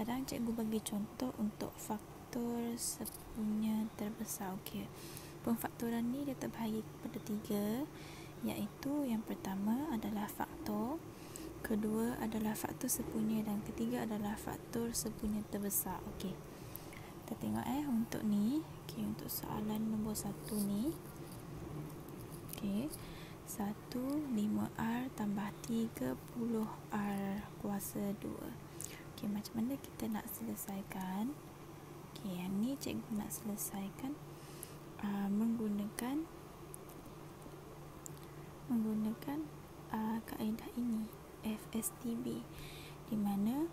sekarang cikgu bagi contoh untuk faktor sepunya terbesar. Okey, pemfaktoran ni dia terbahagi kepada 3, iaitu yang pertama adalah faktor, kedua adalah faktor sepunya, dan ketiga adalah faktor sepunya terbesar. Okey, kita tengok untuk ni. Okey, untuk soalan nombor 1 ni. Okey, 15R tambah 30R kuasa 2. Okey, macam mana kita nak selesaikan? Okey, yang ni cikgu nak selesaikan menggunakan kaedah ini, FSTB, di mana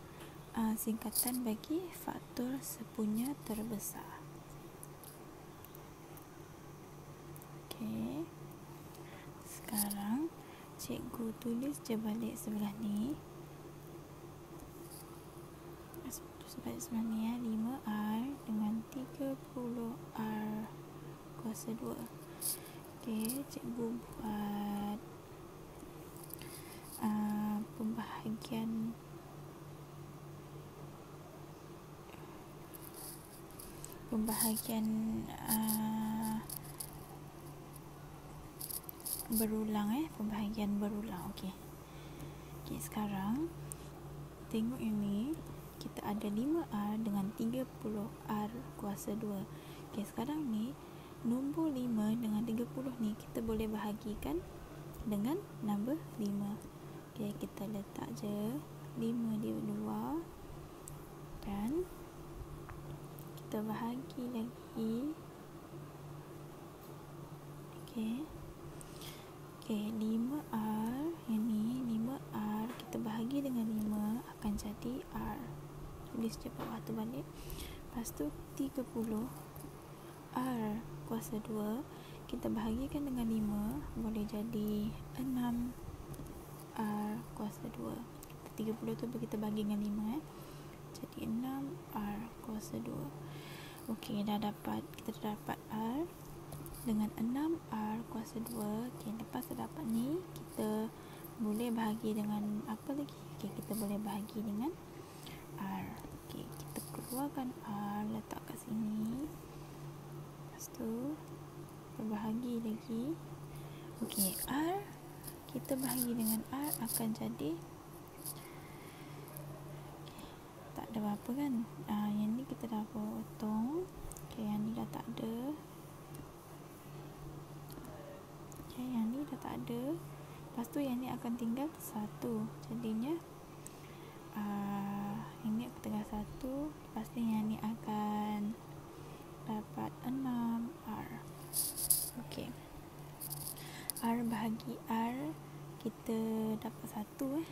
singkatan bagi faktor sepunya terbesar. Okey, sekarang cikgu tulis je balik sebelah ni. Sebalik sebelah ni 5R dengan 30R kuasa 2. Okey, cikgu buat pembahagian berulang pembahagian berulang. Okey, sekarang tengok ini, kita ada 5R dengan 30R kuasa 2. Okey, sekarang ni nombor 5 dengan 30 ni kita boleh bahagikan dengan nombor 5. Okey, kita letak je 5 di luar dan kita bahagi lagi. Okey, 5R, yang ni 5R kita bahagi dengan 5 akan jadi R. Tulis je bawah tu balik. Lepas tu 30 R kuasa 2 kita bahagikan dengan 5 boleh jadi 6 R kuasa 2. 30 tu kita bagi dengan 5 jadi 6 R kuasa 2. Okey, kita dah dapat R dengan 6 R kuasa 2. Okey, lepas dah dapat ni, kita boleh bahagi dengan apa lagi? Okey, kita boleh bahagi dengan R. Okey, kita keluarkan R, letak kat sini. Lepas tu kita bahagi lagi. Okey, R kita bahagi dengan R akan jadi tak ada apa-apa kan. Yang ni kita dah potong. Okey, yang ni dah tak ada. Okey, yang ni dah tak ada. Lepas tu yang ni akan tinggal 1. Jadinya yang ni akan tinggal 1. Lepas tu yang ni akan dapat 6R. Okey, R bahagi R kita dapat 1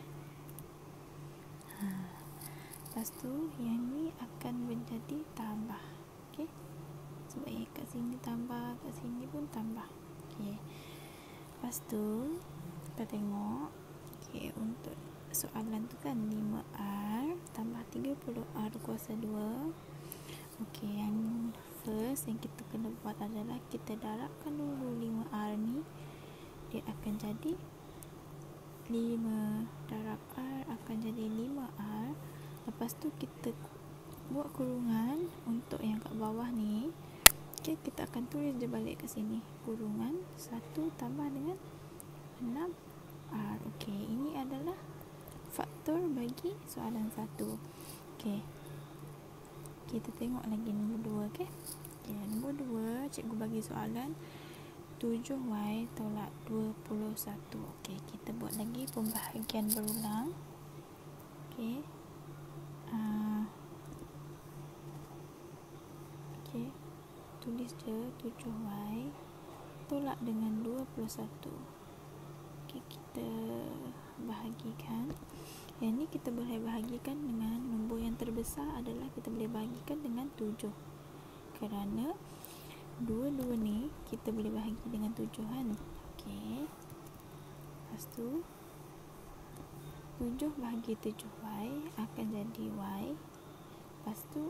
Lepas tu yang ni akan menjadi tambah. Okey, sebab yang kat sini tambah, kat sini pun tambah. Okey, lepas tu kita tengok. Okey, untuk soalan tu kan 5R tambah 30R kuasa 2. Okey, yang first yang kita kena buat adalah kita darabkan dulu 5R ni, dia akan jadi 5 darab R akan jadi 5R. Lepas tu kita buat kurungan untuk yang kat bawah ni. Okey, kita akan tulis je balik ke sini, kurungan 1 tambah dengan 6R. Okey, ini adalah faktor bagi soalan 1. Okey, kita tengok lagi nombor 2. Okey, nombor 2 cikgu bagi soalan 7Y tolak 21. Okey, kita buat lagi pembahagian berulang. Okey, okey, tulis je 7Y tolak dengan 21. Okey, kita bahagikan. Yang ni kita boleh bahagikan dengan nombor yang terbesar adalah kita boleh bahagikan dengan 7. Kerana dua-dua ni kita boleh bahagi dengan 7 kan. Okey, lepas tu 7 bahagi 7Y akan jadi Y. Lepas tu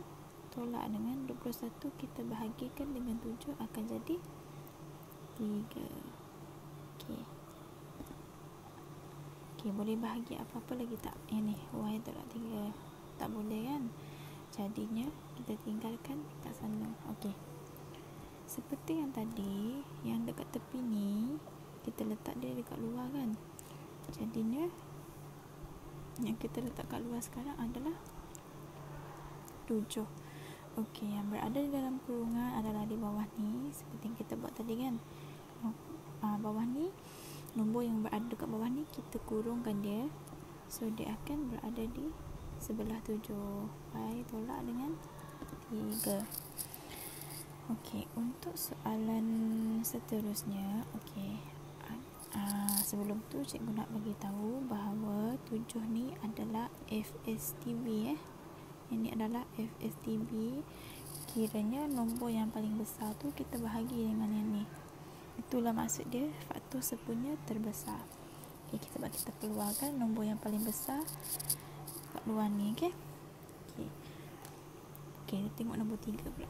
tolak dengan 21 kita bahagikan dengan 7 akan jadi 3. Okey, boleh bahagi apa-apa lagi tak? Yang ni Y tolak 3 tak boleh kan. jadinya kita tinggalkan kat sana. Okey, seperti yang tadi, yang dekat tepi ni kita letak dia dekat luar kan, jadinya yang kita letak kat luar sekarang adalah 7. Okey, yang berada di dalam kurungan adalah di bawah ni, seperti yang kita buat tadi kan. Bawah ni, nombor yang berada dekat bawah ni kita kurungkan dia, so dia akan berada di sebelah 7. Baik, tolak dengan 3. Okey, untuk soalan seterusnya, okey, sebelum tu cikgu nak bagi tahu bahawa 7 ni adalah FSTB. Ini adalah FSTB. Kiranya nombor yang paling besar tu kita bahagi dengan yang ni. Itulah maksud dia faktor sepunya terbesar. Okay, sebab kita keluarkan nombor yang paling besar kat luar ni. Okay, kita tengok nombor 3 pula.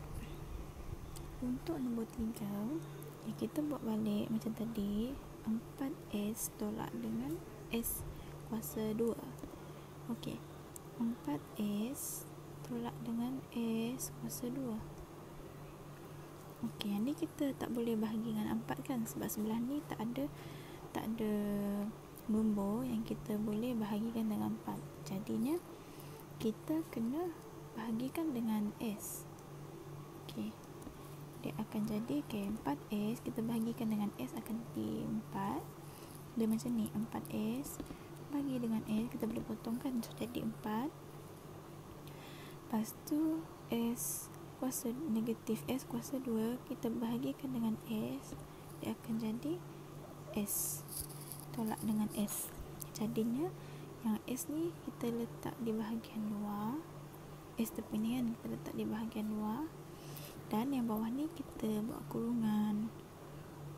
Untuk nombor 3, kita buat balik macam tadi. 4S tolak dengan S kuasa 2. Okey, 4S tolak dengan S kuasa 2. Okey, yang ni kita tak boleh bahagi dengan 4 kan, sebab sebelah ni tak ada nombor yang kita boleh bahagikan dengan 4. Jadinya kita kena bahagikan dengan S. Okey, dia akan jadi 4S kita bahagikan dengan S akan jadi 4. Dia macam ni, 4S bagi dengan S, kita boleh potongkan, so jadi 4. Lepas tu S kuasa negatif S kuasa 2 kita bahagikan dengan S, dia akan jadi S tolak dengan S. Jadinya yang S ni kita letak di bahagian luar, S tepi ni kan kita letak di bahagian luar, dan yang bawah ni kita buat kurungan,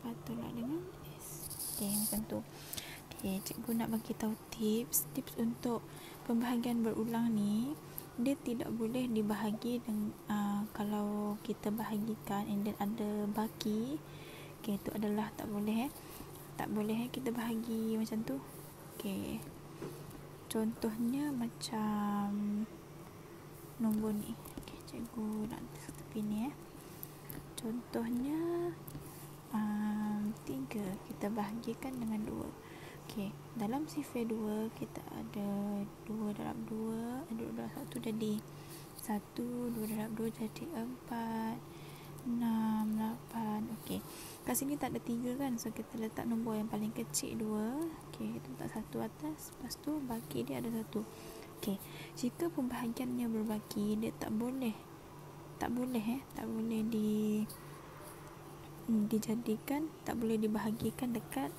lepas tolak dengan S. Okey, macam tu. Okey, cikgu nak bagi tahu tips untuk pembahagian berulang ni. Dia tidak boleh dibahagi dengan kalau kita bahagikan and then ada baki, okey, itu adalah tak boleh tak boleh kita bahagi macam tu. Okey, contohnya macam nombor ni. Okey, cikgu nak tepi ni contohnya 3 kita bahagikan dengan 2. Okey, dalam sifar 2 kita ada 2 darab 2, 2 darab 1 jadi 1, 2 darab 2 jadi 4, 6, 8. Okey, kat sini tak ada 3 kan, so kita letak nombor yang paling kecil 2. Okey, kita letak 1 atas, lepas tu baki dia ada 1. Okey, jika pembahagiannya berbaki, dia tak boleh dijadikan, tak boleh dibahagikan dekat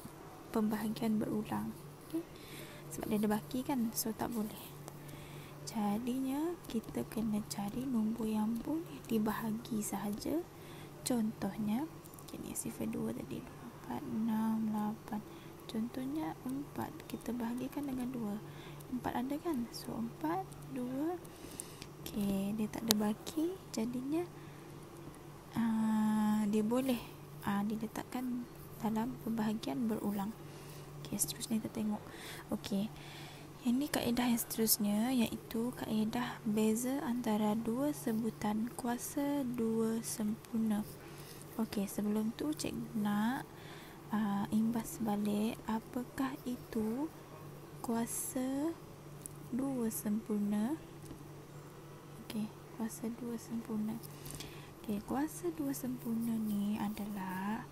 pembahagian berulang. Okay? Sebab dia ada baki kan, so tak boleh. Jadinya kita kena cari nombor yang boleh dibahagi sahaja. Contohnya, ni sifar 2 tadi 4, 6, 8. Contohnya 4 kita bahagikan dengan 2. 4 ada kan, so 4, 2. Okey, dia tak ada baki, jadinya dia boleh diletakkan dalam pembahagian berulang. Okey, seterusnya kita tengok. Okey, ini kaedah yang seterusnya, iaitu kaedah beza antara dua sebutan kuasa 2 sempurna. Okey, sebelum tu cikgu nak imbas balik apakah itu kuasa 2 sempurna. Okey, kuasa 2 sempurna. Okey, kuasa 2 sempurna ni adalah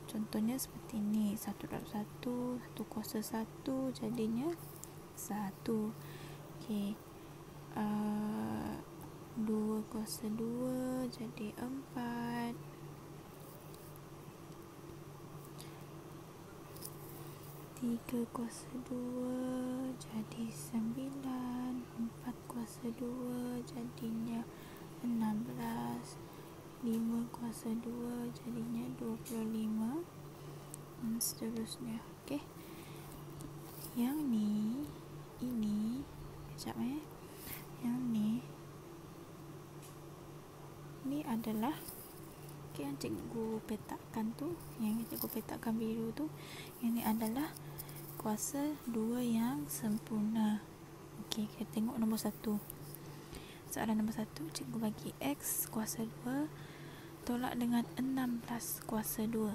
contohnya seperti ni, 1 darab 1, 1 kuasa 1 jadinya 1. Okey, 2 kuasa 2 jadi 4. 3 kuasa 2 jadi 9. 4 kuasa 2 jadinya 16. 5 kuasa 2 jadinya 25, dan seterusnya. Okey, yang ni, ini sekejap yang ni adalah yang cikgu petakkan tu, yang cikgu petakkan biru tu, yang ni adalah kuasa 2 yang sempurna. Okey, kita tengok nombor 1. soalan nombor 1, cikgu bagi X kuasa 2 tolak dengan 16 kuasa 2.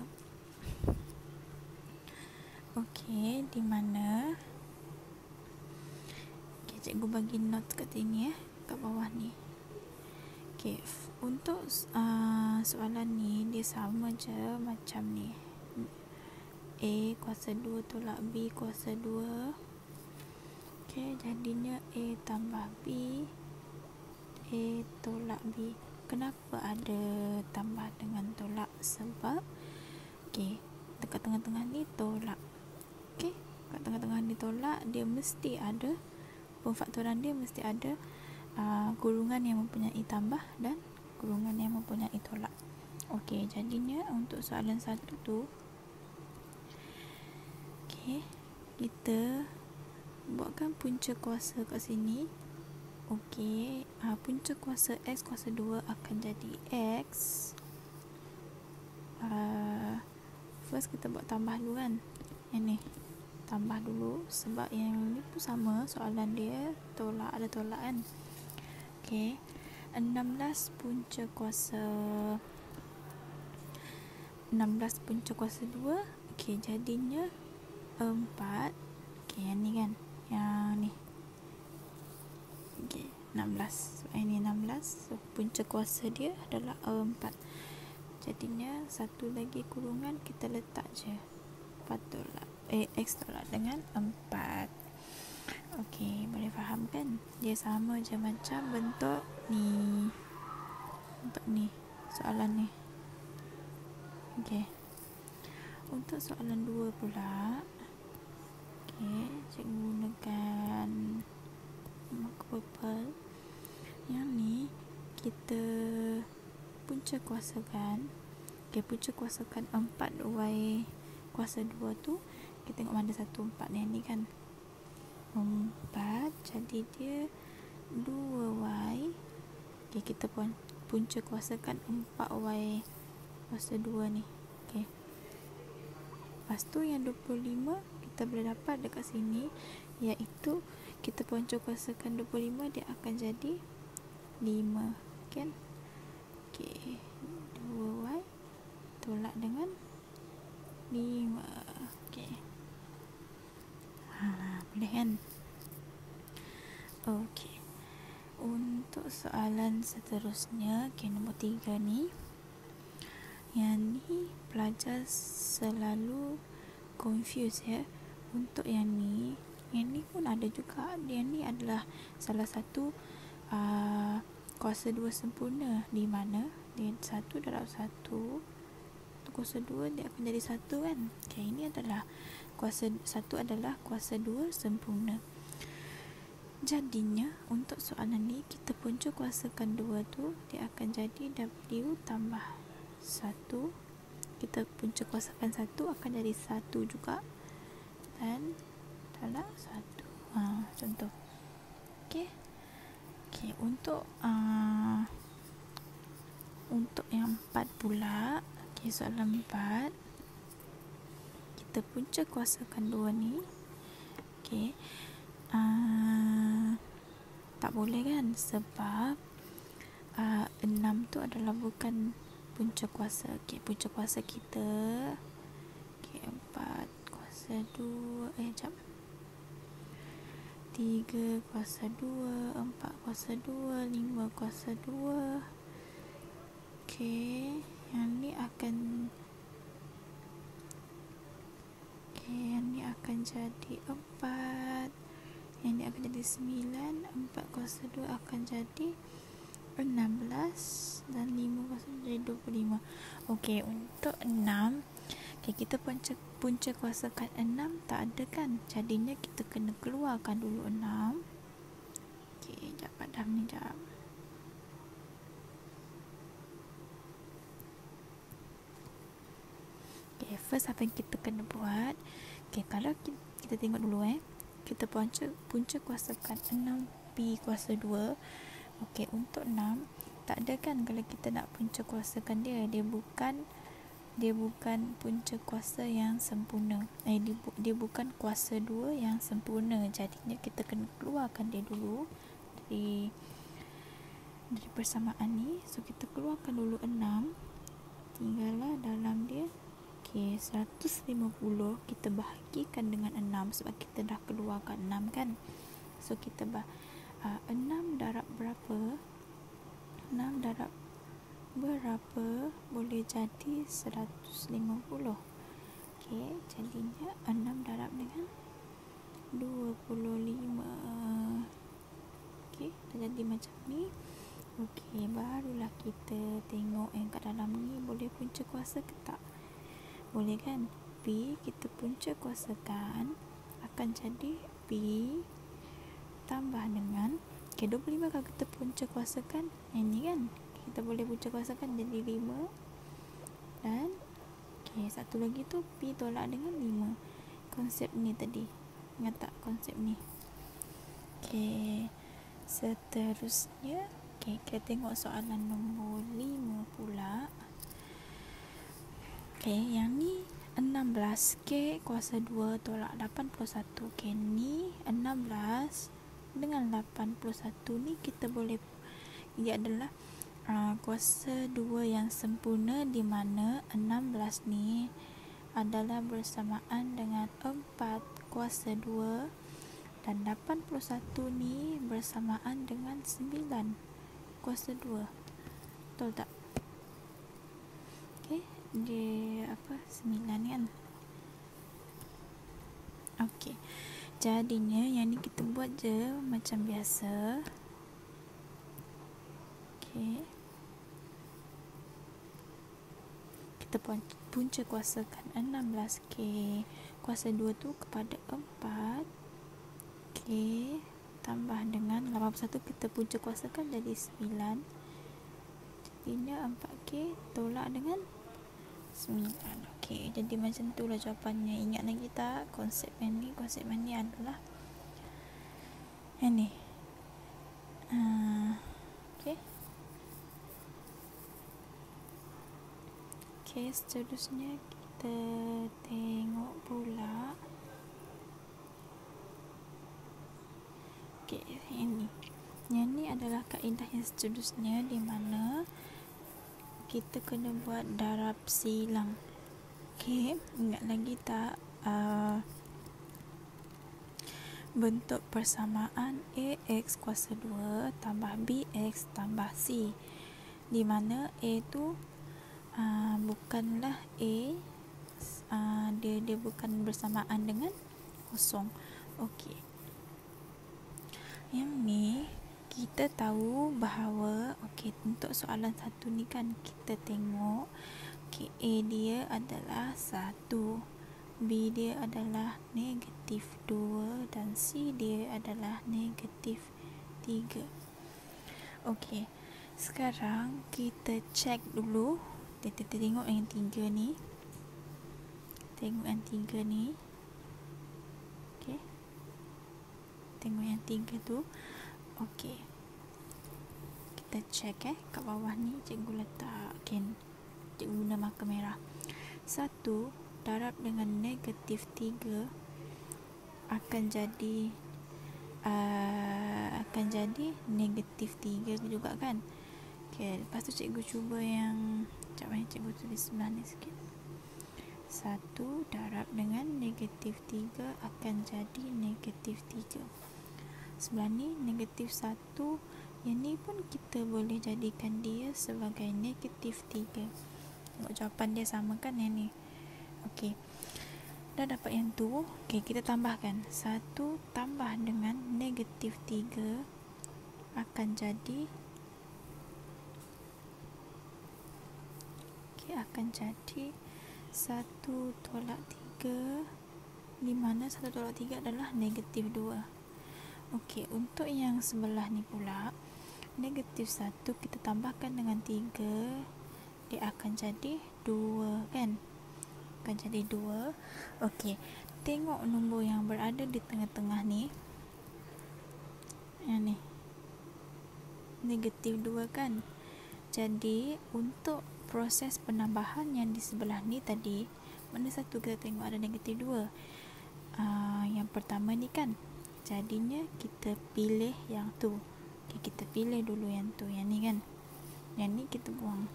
Okey, di mana? Okey, cikgu bagi note kat sini kat bawah ni. Okey, untuk soalan ni dia sama je macam ni. A kuasa 2 tolak B kuasa 2. Okey, jadinya A tambah B, A tolak B. Kenapa ada tambah dengan tolak? Sebab okey, dekat tengah-tengah ni tolak. Okey, kat tengah-tengah ni tolak, dia mesti ada pemfaktoran, dia mesti ada gulungan yang mempunyai tambah dan gulungan yang mempunyai tolak. Okey, jadinya untuk soalan 1 tu, okey, kita buatkan punca kuasa kat sini. Okey, punca kuasa X kuasa 2 akan jadi X. First kita buat tambah dulu kan. Yang ni tambah dulu sebab yang ni pun sama, soalan dia tolak, ada tolak kan. Okey, 16 punca kuasa 2. Okey, jadinya 4. Okey, yang ni kan, yang ni. Okey, 16. So, ini 16. So, punca kuasa dia adalah 4. Jadinya satu lagi kurungan kita letak je. 4 tolak X tolak dengan 4. Okey, boleh faham kan? Dia sama je macam bentuk ni. Bentuk ni, soalan ni. Okey. Untuk soalan 2 pula. Okey, cikgu gunakan marker purple. Yang ni kita punca kuasakan. Okey, punca kuasakan 4Y kuasa 2 tu. Kita tengok mana 1 4 ni kan. 4, jadi dia 2Y. Okey, kita punca kuasakan 4Y kuasa 2 ni. Okey. Lepas tu yang 25 kita boleh dapat dekat sini, iaitu kita punca kuasakan 25, dia akan jadi 5 kan. Okey, 2Y tolak dengan 5. Okey. Boleh kan? Okey. Untuk soalan seterusnya, okey, nombor 3 ni. Yang ni pelajar selalu confuse ya. Untuk yang ni pun ada juga. Yang ni adalah salah satu kuasa 2 sempurna, di mana dia 1 darab 1, kuasa 2 dia akan jadi 1 kan. Okay, ini adalah kuasa 1 adalah kuasa 2 sempurna. Jadinya untuk soalan ni kita punca kuasakan 2 tu, dia akan jadi W tambah 1. Kita punca kuasakan 1 akan jadi 1 juga, dan tolak 1. Contoh. Okey. Okey, untuk yang 4 pula. Okey, soalan 4. Kita punca kuasakan 2 ni. Okey. Tak boleh kan, sebab 6 tu adalah bukan punca kuasa. Okey, punca kuasa kita. Okey, 4 kuasa 2. Sekejap. 3 kuasa 2, 4 kuasa 2, 5 kuasa 2. Okey, yang ni akan jadi 4. Yang ni akan jadi 9. 4 kuasa 2 akan jadi 16, dan 5 kuasa 2 jadi 25. Okey, untuk 6, okay, kita punca kuasakan 6 tak ada kan. Jadinya kita kena keluarkan dulu 6. Okey, sekejap padam ni sekejap. Okay, first apa yang kita kena buat. Okay, kalau kita tengok dulu kita punca kuasakan 6B kuasa 2. Okey, untuk 6 tak ada kan kalau kita nak punca kuasakan dia. Dia bukan punca kuasa yang sempurna. Dia bukan kuasa 2 yang sempurna. Jadinya kita kena keluarkan dia dulu dari persamaan ni. So kita keluarkan dulu 6, tinggallah dalam dia. 150 kita bahagikan dengan 6 sebab kita dah keluarkan 6 kan. So kita 6 darab berapa? 6 darab berapa boleh jadi 150. Jadinya 6 darab dengan 25. Dah jadi macam ni. Barulah kita tengok yang kat dalam ni boleh punca kuasa ke tak. Boleh kan? P kita punca kuasakan akan jadi P tambah dengan 25 kalau kita punca kuasakan yang ni kan, kita boleh punca kuasakan jadi 5. Dan satu lagi tu P tolak dengan 5. Konsep ni tadi, ingat tak konsep ni? Seterusnya kita tengok soalan nombor 5 pula. Yang ni 16 kuasa 2 tolak 81. Ni 16 dengan 81 ni kita boleh, ia adalah kuasa 2 yang sempurna, di mana 16 ni adalah bersamaan dengan 4 kuasa 2 dan 81 ni bersamaan dengan 9 kuasa 2. Betul tak? Dia 9 kan. Jadinya yang ni kita buat je macam biasa. Kita punca kuasakan 16 kuasa 2 tu kepada 4 tambah dengan 81 kita punca kuasakan jadi 9. Jadinya 4 tolak dengan 9. Jadi macam tu lah jawapannya. Ingat lagi tak konsep yang ni? Konsep yang ni adalah yang ni. Seterusnya kita tengok pula yang ni adalah kaedah yang seterusnya, di mana kita kena buat darab silang. Ingat lagi tak bentuk persamaan AX kuasa 2 tambah BX tambah C, di mana A tu bukanlah A, dia bukan bersamaan dengan kosong. Yang ni kita tahu bahawa untuk soalan satu ni kan, kita tengok A dia adalah 1, B dia adalah negatif 2 dan C dia adalah negatif 3. Sekarang kita cek dulu. Kita tengok yang 3 ni. Tengok yang 3 tu. Kita cek kat bawah ni cikgu letak cikgu guna marker merah. 1 darab dengan negatif 3 akan jadi negatif 3 juga kan. Lepas tu cikgu cuba yang cikgu tulis sebelah ni sikit. 1 darab dengan negatif 3 akan jadi negatif 3. Sebelah ni negatif 1, yang ni pun kita boleh jadikan dia sebagai negatif 3. Tengok jawapan dia sama kan yang ni. Dah dapat yang tu. Kita tambahkan 1 tambah dengan negatif 3 akan jadi 1 tolak 3, di mana 1 tolak 3 adalah negatif 2. Untuk yang sebelah ni pula, negatif 1 kita tambahkan dengan 3, dia akan jadi 2 kan. Akan jadi 2. Tengok nombor yang berada di tengah-tengah ni. Yang ni negatif 2 kan. Jadi untuk proses penambahan yang di sebelah ni tadi, mana satu kita tengok ada negatif 2? Yang pertama ni kan. Jadinya kita pilih yang tu. Okay, kita pilih dulu yang tu, yang ni kan, yang ni kita buang.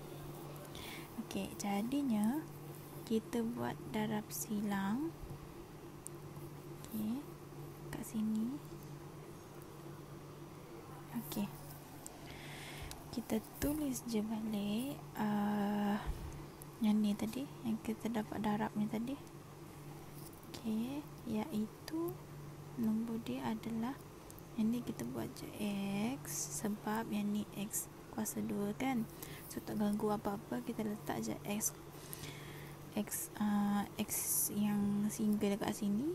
Okay, jadinya kita buat darab silang. Okay, kat sini. Okay, kita tulis je balik yang ni tadi, yang kita dapat darab ni tadi. Okay, iaitu nombor dia adalah, yang ni kita buat je X, sebab yang ni X kuasa 2 kan, so tak ganggu apa-apa, kita letak je X yang single dekat sini.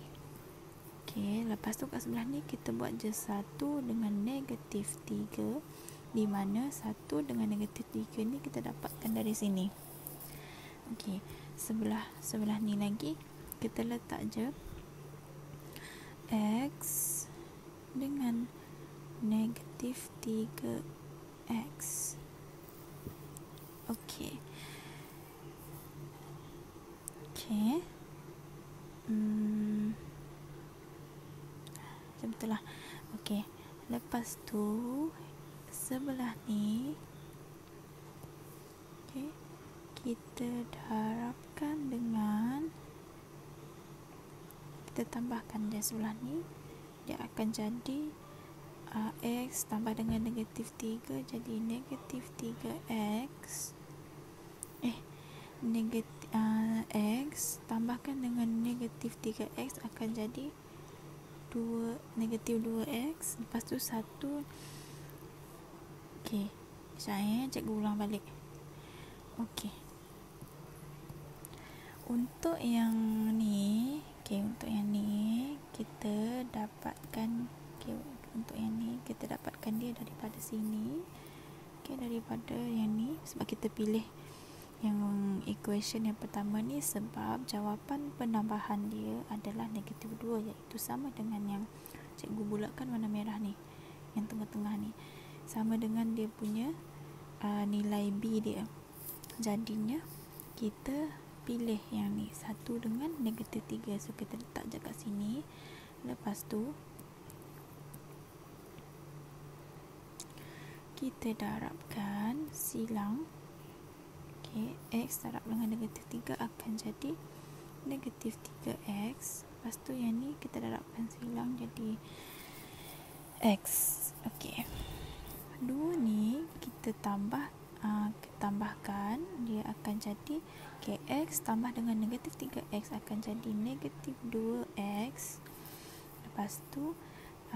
Okay, lepas tu kat sebelah ni kita buat je 1 dengan negatif 3, di mana 1 dengan negatif 3 ni kita dapatkan dari sini. Okay, sebelah ni lagi kita letak je X dengan negatif 3X. Okay. Okay. Macam tu lah. Okay, lepas tu sebelah ni, okay, kita darabkan dengan, kita tambahkan dia sebelah ni, dia akan jadi X tambah dengan negatif 3 jadi negatif 3X, X tambahkan dengan negatif 3X akan jadi negatif 2X. Lepas tu 1. Okay, saya cikgu ulang balik. Okay, untuk yang ni, untuk yang ni kita dapatkan, untuk yang ni kita dapatkan dia daripada sini. Daripada yang ni, sebab kita pilih yang equation yang pertama ni, sebab jawapan penambahan dia adalah negatif 2, iaitu sama dengan yang cikgu bulatkan warna merah ni, yang tengah-tengah ni, sama dengan dia punya nilai B dia. Jadinya kita pilih yang ni, 1 dengan negatif 3, so kita letak je kat sini. Lepas tu kita darabkan silang. Okay, X darab dengan negatif 3 akan jadi negatif 3X. Lepas tu yang ni kita darabkan silang jadi X. Okay, 2 ni kita tambahkan, dia akan jadi X tambah dengan negatif 3X akan jadi negatif 2X. Lepas tu 1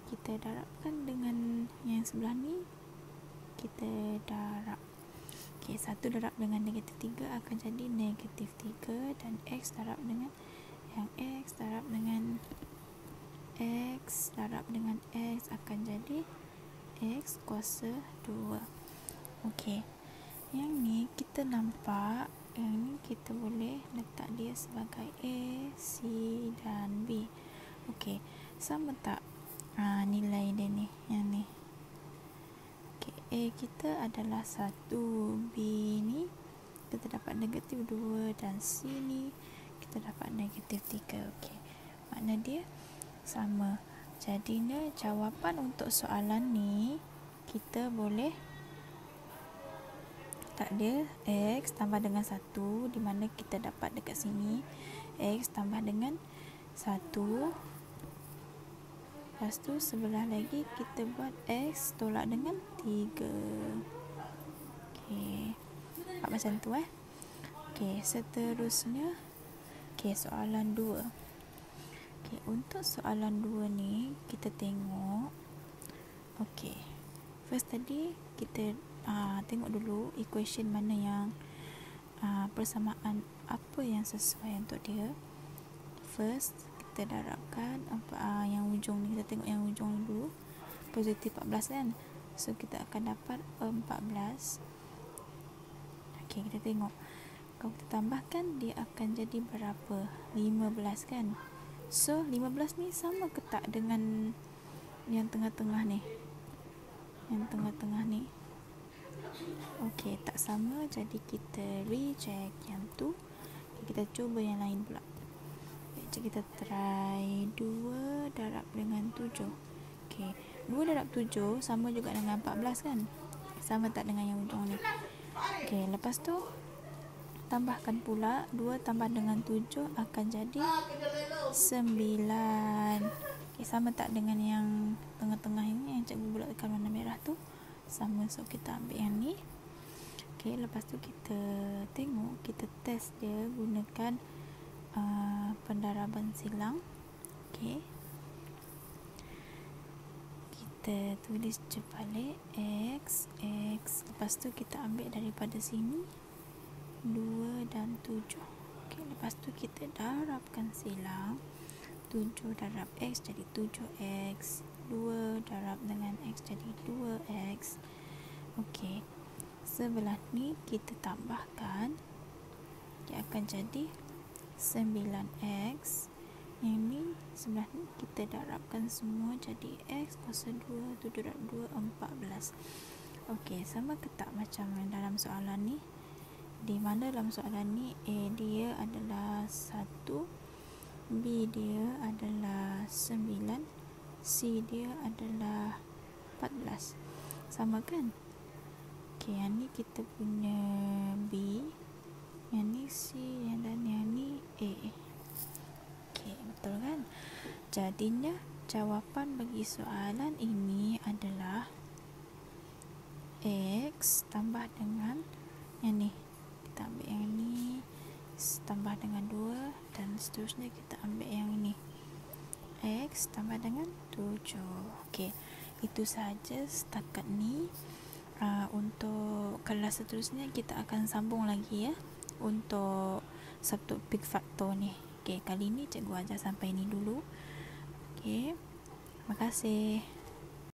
kita darabkan dengan yang sebelah ni, kita darab. Okay, 1 darab dengan negatif 3 akan jadi negatif 3, dan X darab dengan yang X darab dengan X darab dengan X akan jadi X kuasa 2. Okay, yang ni kita nampak, yang ni kita boleh letak dia sebagai A, C dan B. Okay, sama tak nilai dia ni, yang ni? Okay, A kita adalah 1, B ni kita dapat negatif 2, dan C ni kita dapat negatif 3. Okay, makna dia sama. Jadinya jawapan untuk soalan ni kita boleh tak dia X tambah dengan 1, di mana kita dapat dekat sini X tambah dengan 1. Lepas tu sebelah lagi kita buat X tolak dengan 3. Okay, nampak macam tu Okay, seterusnya soalan 2. Okay, untuk soalan 2 ni kita tengok. Okay, first tadi kita tengok dulu equation mana yang persamaan apa yang sesuai untuk dia. First kita darabkan yang ujung ni, kita tengok yang ujung ni dulu, positif 14 kan, so kita akan dapat 14. Okay, kita tengok kalau kita tambahkan dia akan jadi berapa, 15 kan. So 15 ni sama ke tak dengan yang tengah-tengah ni, Okay, tak sama, jadi kita reject yang tu. Kita cuba yang lain pula. Jadi kita try 2 darab dengan 7. Okey, 2 darab 7 sama juga dengan 14 kan? Sama tak dengan yang ujung ni? Okey, lepas tu tambahkan pula 2 tambah dengan 7 akan jadi 9. Okey, sama tak dengan yang tengah-tengah ini yang cikgu bulatkan warna merah tu? Sama, so kita ambil yang ni. Okey, lepas tu kita tengok, kita test dia gunakan pendaraban silang. Okey, kita tulis je balik x, lepas tu kita ambil daripada sini 2 dan 7. Okey, lepas tu kita darabkan silang. 7 darab x jadi 7x, 2 darab dengan x jadi 2x. Okey, sebelah ni kita tambahkan, dia akan jadi 9x. Yang ni sebelah ni kita darabkan semua jadi x kuasa 2, 7 darab 2, 14. Okey, sama ke tak macam dalam soalan ni? Di mana dalam soalan ni A dia adalah 1, B dia adalah 9, C dia adalah 14. Sama kan? Okey, yang ni kita punya B, yang ni C, dan yang ni A. Okey, betul kan? Jadinya jawapan bagi soalan ini adalah X tambah dengan yang ni. Kita ambil yang ni tambah dengan 2 dan seterusnya kita ambil yang ini. X tambah dengan 7. Okey, itu sahaja setakat ni. Untuk kelas seterusnya kita akan sambung lagi ya untuk subtopik faktor ni. Okey, kali ni cikgu ajar sampai ni dulu. Okey, terima kasih.